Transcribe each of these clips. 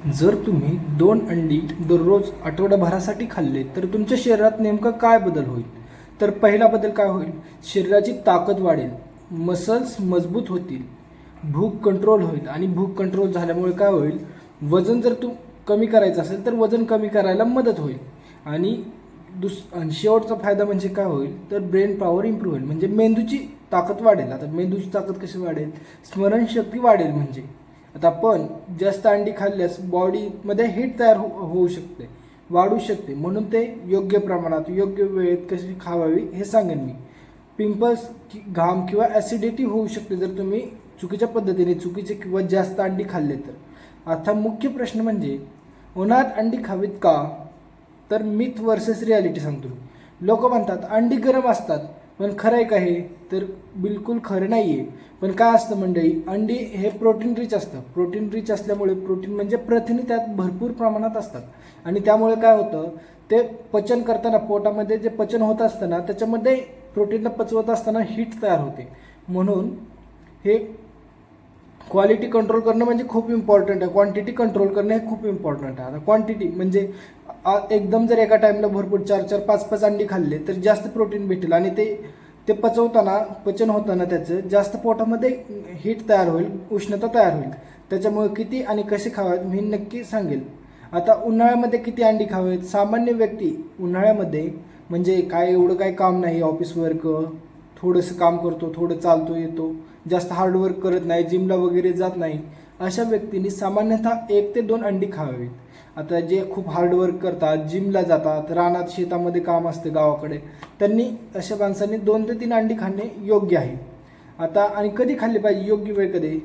जर तुम्ही 2 अंडी दररोज आठवड्याभरासाठी खाल्ले तर तुमच्या शरीरात नेमका काय बदल होईल? तर पहिला बदल काय होईल? शरीराची ताकद वाढेल, मसल्स मजबूत होतील, भूक कंट्रोल होईल आणि भूक कंट्रोल झाल्यामुळे काय होईल? वजन जर तू कमी करायचं असेल तर वजन कमी करायला मदत होईल. आणि आणि शेवटचा फायदा म्हणजे काय होईल? तर ब्रेन पॉवर इम्प्रूव्ह होईल, म्हणजे मेंदूची ताकद वाढेल. आता मेंदूची ताकद कशी वाढेल? स्मरणशक्ती वाढेल. म्हणजे आता आपण जास्त अंडी खाल्ल्यास बॉडीमध्ये हीट तयार होऊ शकते, वाढू शकते. म्हणून ते योग्य प्रमाणात योग्य वेळेत कशी खावावी हे सांगेन मी. पिंपल्स, घाम किंवा ॲसिडिटी होऊ शकते जर तुम्ही चुकीच्या पद्धतीने चुकीचे किंवा जास्त अंडी खाल्ले तर. आता मुख्य प्रश्न म्हणजे उन्हाळ्यात अंडी खावीत का? तर मिथ वर्सेस रियालिटी सांगतो मी. लोक म्हणतात अंडी गरम असतात, पण खरं आहे का हे? तर बिलकुल खरं नाही आहे. पण काय असतं मंडळी, अंडी हे प्रोटीन रिच असतं. प्रोटीन रिच असल्यामुळे, प्रोटीन म्हणजे प्रथिने त्यात भरपूर प्रमाणात असतात आणि त्यामुळे काय होतं, ते पचन करताना पोटामध्ये जे पचन होत असतं ना, त्याच्यामध्ये प्रोटीनला पचवत असताना हीट तयार होते. म्हणून हे क्वालिटी कंट्रोल करणं म्हणजे खूप इम्पॉर्टंट आहे. क्वांटिटी कंट्रोल करणं हे खूप इम्पॉर्टंट आहे. आता क्वांटिटी म्हणजे एकदम जर एका टाईमला भरपूर 4-4, 5-5 अंडी खाल्ले तर जास्त प्रोटीन भेटेल आणि ते पचवताना, पचन होताना त्याचं जास्त पोटामध्ये हीट तयार होईल, उष्णता तयार होईल. त्याच्यामुळे किती आणि कसे खावेत मी नक्की सांगेल. आता उन्हाळ्यामध्ये किती अंडी खावेत? सामान्य व्यक्ती उन्हाळ्यामध्ये म्हणजे काय एवढं काय काम नाही, ऑफिस वर्क, थोडंसं काम करतो, थोडं चालतो येतो, जास्त हार्डवर्क करत नाही, जिमला वगैरे जात नाही, अशा व्यक्तींनी सामान्यतः 1 ते 2 अंडी खावावीत. आता जे खूप हार्डवर्क करतात, जिमला जातात, रानात शेतामध्ये काम असते गावाकडे, त्यांनी अशा माणसांनी 2 ते 3 अंडी खाणे योग्य आहे. आता आणि कधी खाल्ली पाहिजे? योग्य वेळ कधी?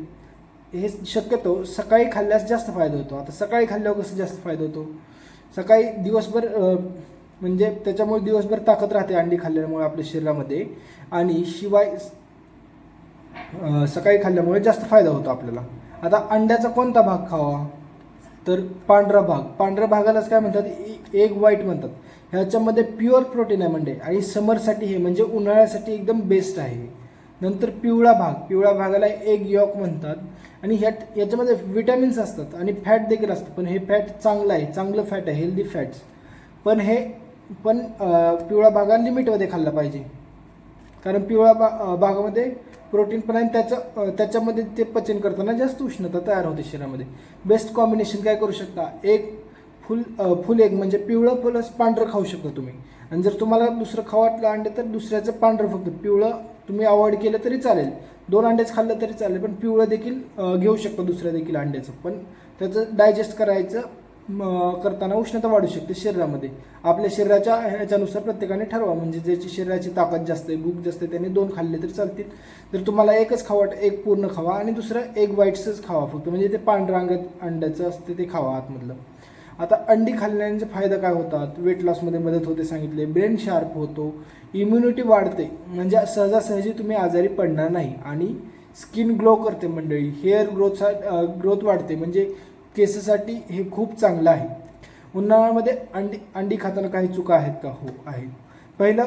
हे शक्यतो सकाळी खाल्ल्यास जास्त फायदा होतो. आता सकाळी खाल्ल्यावर कसं जास्त फायदा होतो? सकाळी दिवसभर म्हणजे त्याच्यामुळे दिवसभर ताकद राहते अंडी खाल्ल्यामुळे आपल्या शरीरामध्ये. आणि शिवाय सकाळी खाल्ल्यामुळे जास्त फायदा होतो आपल्याला. आता अंड्याचा कोणता भाग खावा? तर पांढरा भाग. पांढऱ्या भागालाच काय म्हणतात? एग व्हाईट म्हणतात. ह्याच्यामध्ये प्युअर प्रोटीन आहे म्हणजे, आणि समरसाठी हे म्हणजे उन्हाळ्यासाठी एकदम बेस्ट आहे. नंतर पिवळा भाग. पिवळ्या भागाला एग यॉक म्हणतात आणि याच्यामध्ये विटॅमिन्स असतात आणि फॅट देखील असतं. पण हे फॅट चांगलं आहे, चांगलं फॅट आहे, हेल्दी फॅट्स. पण पिवळा भागाला लिमिटमध्ये खाल्ला पाहिजे, कारण पिवळ्या भागामध्ये प्रोटीन पण आहे. त्याच्यामध्ये ते पचन करताना जास्त उष्णता तयार होते शरीरामध्ये. बेस्ट कॉम्बिनेशन काय करू शकता? एक फुल एग म्हणजे पिवळं प्लस पांढरं खाऊ शकता तुम्ही. आणि जर तुम्हाला दुसरं खावं वाटलं अंडे तर दुसऱ्याचं पांढरं, फक्त पिवळं तुम्ही अवॉइड केलं तरी चालेल. 2 अंडेच खाल्लं तरी चालेल, पण पिवळं देखील घेऊ शकता, दुसऱ्या देखील अंड्याचं. पण त्याचं डायजेस्ट करताना उष्णता वाढू शकते शरीरामध्ये. आपल्या शरीराच्या ह्याच्यानुसार प्रत्येकाने ठरवा, म्हणजे ज्याची शरीराची ताकद जास्त आहे, भूक जास्त आहे, त्याने 2 खाल्ले तरी चालतील. जर तुम्हाला एकच खावं वाटतं, एक पूर्ण खावा आणि दुसरं एग व्हाईट्सच खावा फक्त, म्हणजे ते पांढऱ्या अंड्याचं असते ते खावा आतमधलं. आता अंडी खाल्ल्याने फायदा काय होतात? वेट लॉसमध्ये मदत होते सांगितले, ब्रेन शार्प होतो, इम्युनिटी वाढते, म्हणजे सहजासहजी तुम्ही आजारी पडणार नाही, आणि स्किन ग्लो करते मंडळी, हेअर ग्रोथ वाढते, म्हणजे केसासाठी हे खूप चांगलं आहे. उन्हाळ्यामध्ये अंडी खाताना काही चुका आहेत का? हो आहेत. पहिलं,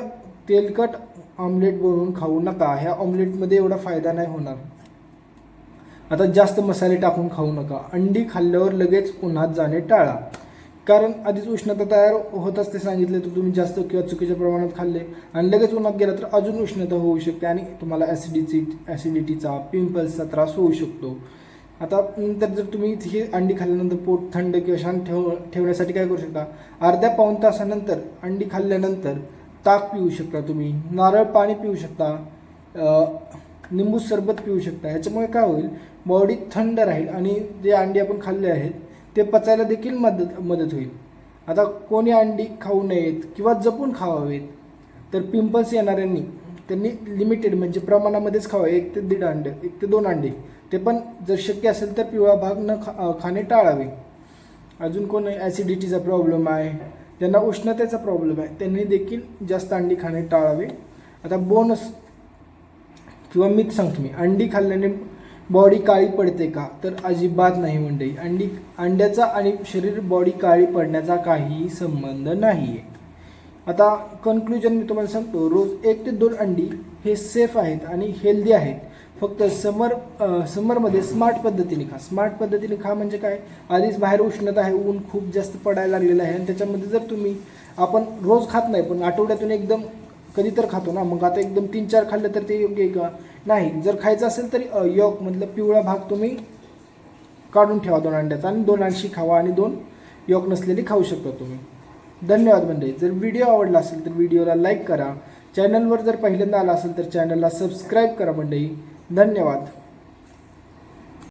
तेलकट ऑमलेट बनवून खाऊ नका. ह्या ऑमलेटमध्ये एवढा फायदा नाही होणार. आता जास्त मसाले टाकून खाऊ नका. अंडी खाल्ल्यावर लगेच उन्हात जाणे टाळा, कारण आधीच उष्णता तयार होत असते सांगितले, तर तुम्ही जास्त किंवा चुकीच्या प्रमाणात खाल्ले आणि लगेच उन्हात गेला तर अजून उष्णता होऊ शकते आणि तुम्हाला ॲसिडिटीचा, पिंपल्सचा त्रास होऊ शकतो. आता नंतर जर तुम्ही ही अंडी खाल्ल्यानंतर पोट थंड किंवा शांत ठेवण्यासाठी काय करू शकता? अर्ध्या पाऊण तासानंतर अंडी खाल्ल्यानंतर ताक पिऊ शकता तुम्ही, नारळ पाणी पिऊ शकता, निंबू सरबत पिऊ शकता. ह्याच्यामुळे काय होईल? बॉडी थंड राहील आणि जे अंडी आपण खाल्ले आहेत ते पचायला देखील मदत होईल. आता कोणी अंडी खाऊ नयेत किंवा जपून खावावेत? तर पिंपल्स येणाऱ्यांनी त्यांनी लिमिटेड म्हणजे प्रमाणामध्येच खावा. 1 ते 1.5 अंडे, 1 ते 2 अंडे, ते पण जर शक्य असेल तर पिवळा भाग खाणे टाळावे. अजून कोण ॲसिडिटीचा प्रॉब्लेम आहे, ज्यांना उष्णतेचा प्रॉब्लेम आहे, त्यांनी देखील जास्त अंडी खाणे टाळावे. आता बोनस किंवा मिथ सांगतो मी, अंडी खाल्ल्याने बॉडी काळी पडते का? तर अजिबात नाही मंडळी. अंड्याचा आणि शरीर बॉडी काळी पडण्याचा काहीही संबंध नाही आहे. आता कन्क्लुजन मी तुम्हाला सांगतो, रोज 1 ते 2 अंडी हे सेफ आहेत आणि हेल्दी आहेत, फक्त समरमध्ये स्मार्ट पद्धतीने खा. स्मार्ट पद्धतीने खा म्हणजे काय, आधीच बाहेर उष्णता आहे, ऊन खूप जास्त पडायला लागलेलं आहे आणि त्याच्यामध्ये जर तुम्ही, आपण रोज खात नाही पण आठवड्यातून एकदम कधी तर खातो ना, मग आता एकदम 3-4 खाल्लं तर ते योग्य आहे का? नाही. जर खायचं असेल तर यॉक मधलं पिवळा भाग तुम्ही काढून ठेवा 2 अंड्याचा आणि 2 अंशी खावा आणि 2 यॉक नसलेली खाऊ शकता तुम्ही. धन्यवाद मंडळी. जर व्हिडिओ आवडला असेल तर व्हिडिओला लाईक करा. चॅनलवर जर पहिल्यांदा आला असेल तर चॅनलला सबस्क्राईब करा मंडळी. धन्यवाद.